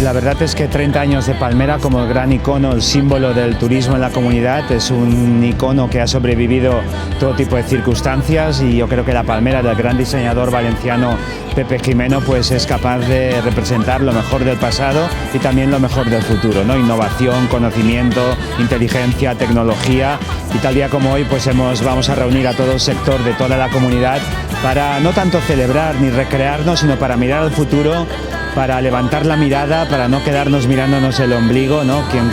la verdad es que 30 años de Palmera como el gran icono, el símbolo del turismo en la comunidad, es un icono que ha sobrevivido todo tipo de circunstancias y yo creo que la Palmera del gran diseñador valenciano Pepe Jimeno pues es capaz de representar lo mejor del pasado y también lo mejor del futuro, ¿no? Innovación, conocimiento, inteligencia, tecnología, y tal día como hoy pues vamos a reunir a todo el sector de toda la comunidad para no tanto celebrar ni recrearnos, sino para mirar al futuro, para levantar la mirada, para no quedarnos mirándonos el ombligo, ¿no? Quien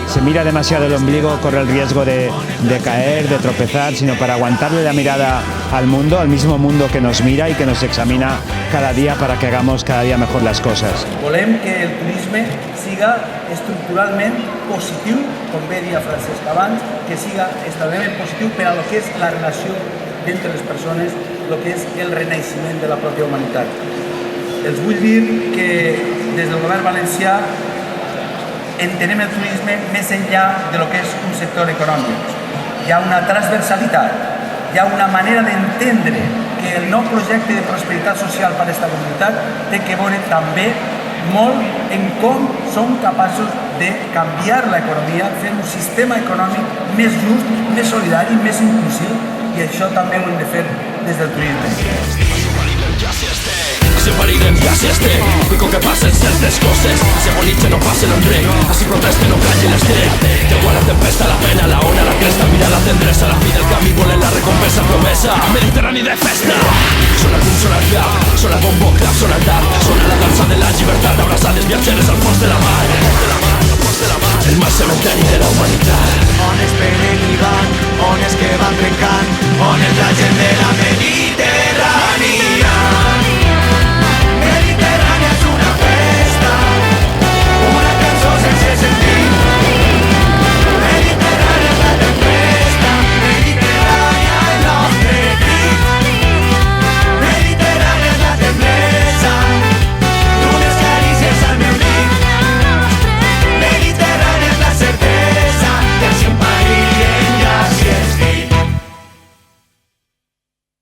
se mira demasiado el ombligo corre el riesgo de caer, de tropezar, sino para aguantarle la mirada al mundo, al mismo mundo que nos mira y que nos examina cada día para que hagamos cada día mejor las cosas. Volem que el turisme siga estructuralment positiu, com bé dia Francesc abans, que siga extraordinàriament positiu per a lo que és la relació entre les persones, lo que és el renaixement de la pròpia humanitat. Els vull dir que des del govern valencià entenem el turisme més enllà de lo que és un sector econòmic. Hi ha una transversalitat, hi ha una manera d'entendre que el nou projecte de prosperitat social per a aquesta comunitat té que veure també molt en com som capaços de canviar l'economia, fer un sistema econòmic més just, més solidari, més inclusiu, i això també ho hem de fer des del turisme. Se validen ja si estem, pico que passen certes coses, se bolitzen o passen en rec, així protesten o callen l'estrec. Té igual la tempesta, la pena, la ona, la cresta, mira la tendresa, la fi del camí, volen la recompensa promesa. Mediterrani de festa, sona el boom, sona el clap, sona el bombo, clap, sona el tap, sona la dansa de la llibertat, abraçades viatgeres al fons de la mar, el mar cementeri de la humanitat. On es venen i van, on és que van trencant, on és la gent de la medi.